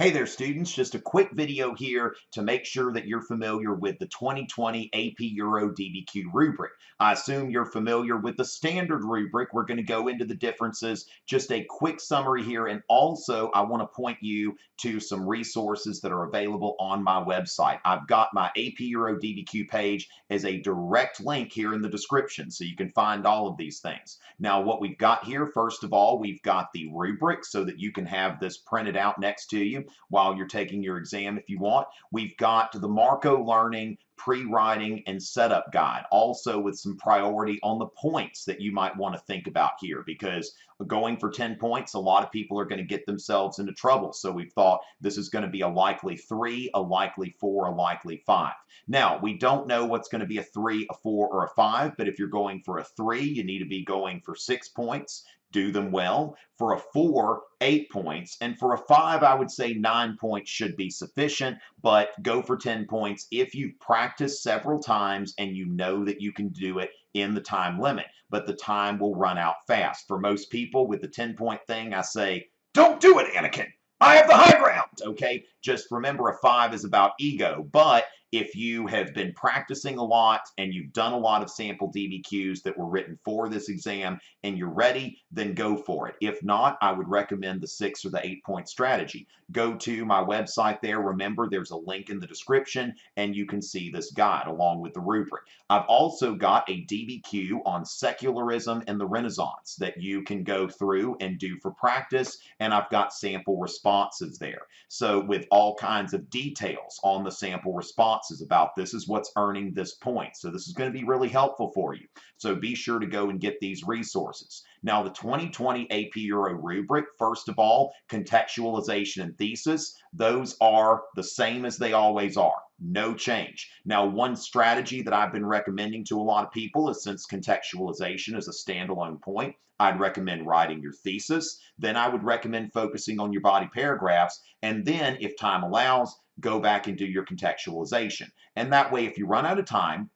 Hey there, students. Just a quick video here to make sure that you're familiar with the 2020 AP Euro DBQ Rubric. I assume you're familiar with the standard rubric. We're going to go into the differences, just a quick summary here, and also I want to point you to some resources that are available on my website. I've got my AP Euro DBQ page as a direct link here in the description, so you can find all of these things. Now, what we've got here, first of all, we've got the rubric so that you can have this printed out next to you while you're taking your exam if you want. We've got the Marco Learning pre-writing and setup guide, also with some priority on the points that you might want to think about here, because going for 10 points, a lot of people are going to get themselves into trouble. So we've thought this is going to be a likely 3, a likely 4, a likely 5. Now, we don't know what's going to be a 3, a 4, or a 5, but if you're going for a 3, you need to be going for 6 points. Do them well. For a 4, 8 points. And for a 5, I would say 9 points should be sufficient, but go for 10 points if you've practiced several times and you know that you can do it in the time limit. But the time will run out fast. For most people with the 10-point thing, I say, don't do it, Anakin. I have the high ground, okay? Just remember, a 5 is about ego, but if you have been practicing a lot and you've done a lot of sample DBQs that were written for this exam and you're ready, then go for it. If not, I would recommend the 6 or the 8-point strategy. Go to my website there. Remember, there's a link in the description and you can see this guide along with the rubric. I've also got a DBQ on secularism and the Renaissance that you can go through and do for practice, and I've got sample responses there. So with all kinds of details on the sample responses about this is what's earning this point. So this is going to be really helpful for you. So be sure to go and get these resources. Now, the 2020 AP Euro rubric, first of all, contextualization and thesis, those are the same as they always are. No change. Now, one strategy that I've been recommending to a lot of people is, since contextualization is a standalone point, I'd recommend writing your thesis. Then I would recommend focusing on your body paragraphs. And then, if time allows, go back and do your contextualization. And that way, if you run out of time,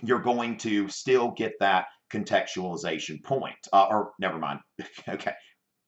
you're going to still get that contextualization point. Or never mind. Okay.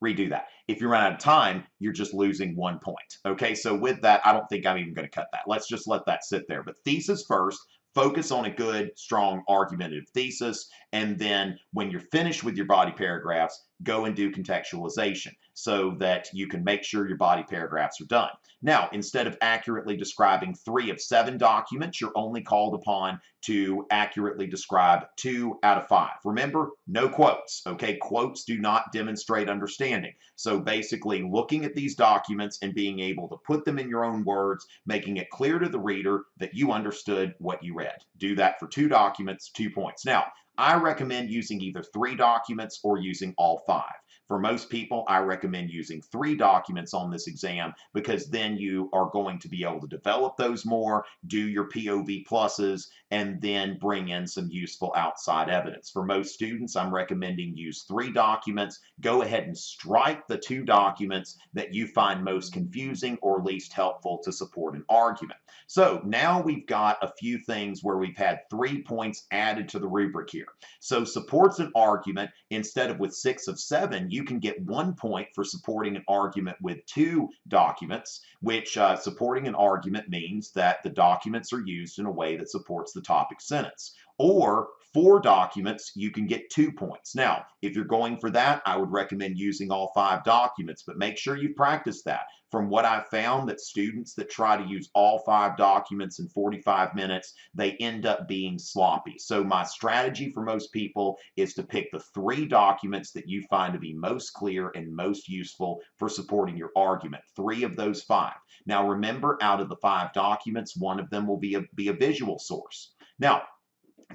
Redo that. If you run out of time, you're just losing 1 point. Okay, so with that, I don't think I'm even going to cut that. Let's just let that sit there. But thesis first, focus on a good, strong, argumentative thesis, and then when you're finished with your body paragraphs, go and do contextualization so that you can make sure your body paragraphs are done. Now, instead of accurately describing 3 of 7 documents, you're only called upon to accurately describe 2 out of 5. Remember, no quotes, okay? Quotes do not demonstrate understanding. So basically, looking at these documents and being able to put them in your own words, making it clear to the reader that you understood what you read. Do that for 2 documents, 2 points. Now, I recommend using either 3 documents or using all 5. For most people, I recommend using 3 documents on this exam, because then you are going to be able to develop those more, do your POV pluses, and then bring in some useful outside evidence. For most students, I'm recommending use 3 documents. Go ahead and strike the 2 documents that you find most confusing or least helpful to support an argument. So now we've got a few things where we've had 3 points added to the rubric here. So supports an argument, instead of with 6 of 7, you can get 1 point for supporting an argument with 2 documents, which supporting an argument means that the documents are used in a way that supports the topic sentence. Or 4 documents, you can get 2 points. Now, if you're going for that, I would recommend using all 5 documents, but make sure you've practiced that. From what I've found, that students that try to use all 5 documents in 45 minutes, they end up being sloppy. So my strategy for most people is to pick the 3 documents that you find to be most clear and most useful for supporting your argument. 3 of those 5. Now remember, out of the 5 documents, 1 of them will be a visual source. Now,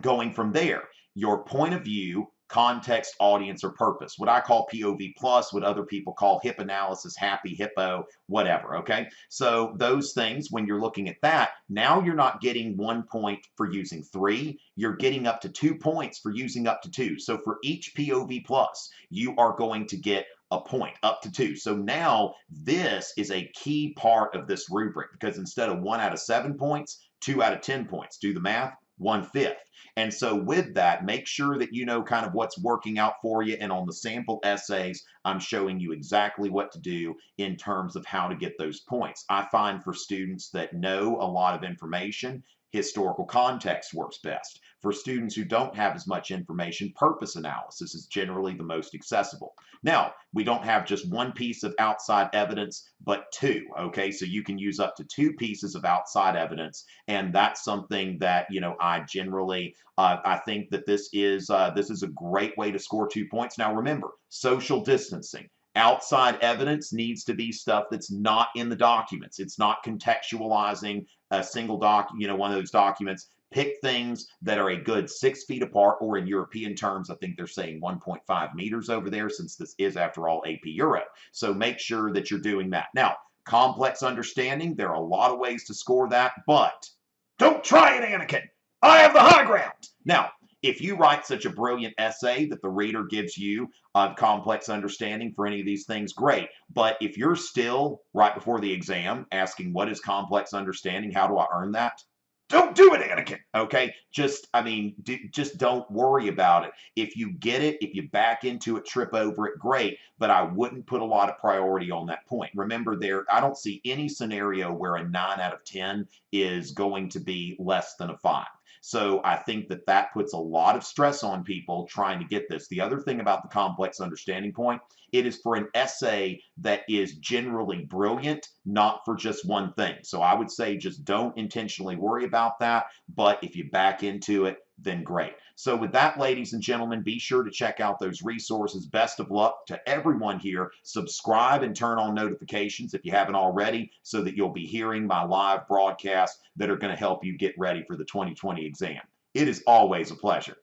going from there, your point of view, context, audience, or purpose. What I call POV plus, what other people call hip analysis, happy, hippo, whatever, okay? So those things, when you're looking at that, now you're not getting 1 point for using 3, you're getting up to 2 points for using up to 2. So for each POV plus, you are going to get a point, up to 2. So now this is a key part of this rubric, because instead of 1 out of 7 points, 2 out of 10 points. Do the math. 1/5. And so with that, make sure that you know kind of what's working out for you. And on the sample essays, I'm showing you exactly what to do in terms of how to get those points. I find for students that know a lot of information, historical context works best. For students who don't have as much information, purpose analysis is generally the most accessible. Now, we don't have just one piece of outside evidence, but two, okay? So you can use up to two pieces of outside evidence, and that's something that, I generally, I think that this is a great way to score 2 points. Now, remember, social distancing. Outside evidence needs to be stuff that's not in the documents. It's not contextualizing a single one of those documents. Pick things that are a good 6 feet apart, or in European terms, I think they're saying 1.5 meters over there, since this is, after all, AP Euro. So make sure that you're doing that. Now, complex understanding, there are a lot of ways to score that, but don't try it, Anakin. I have the high ground. Now, if you write such a brilliant essay that the reader gives you complex understanding for any of these things, great. But if you're still, right before the exam, asking what is complex understanding, how do I earn that? Don't do it, Anakin. Okay? Just don't worry about it. If you get it, if you back into it, trip over it, great. But I wouldn't put a lot of priority on that point. Remember, I don't see any scenario where a 9 out of 10 is going to be less than a 5. So I think that puts a lot of stress on people trying to get this. The other thing about the complex understanding point, it is for an essay that is generally brilliant, not for just one thing. So I would say just don't intentionally worry about that, but if you back into it, then great. So with that, ladies and gentlemen, be sure to check out those resources. Best of luck to everyone here. Subscribe and turn on notifications if you haven't already, so that you'll be hearing my live broadcasts that are going to help you get ready for the 2020 exam. It is always a pleasure.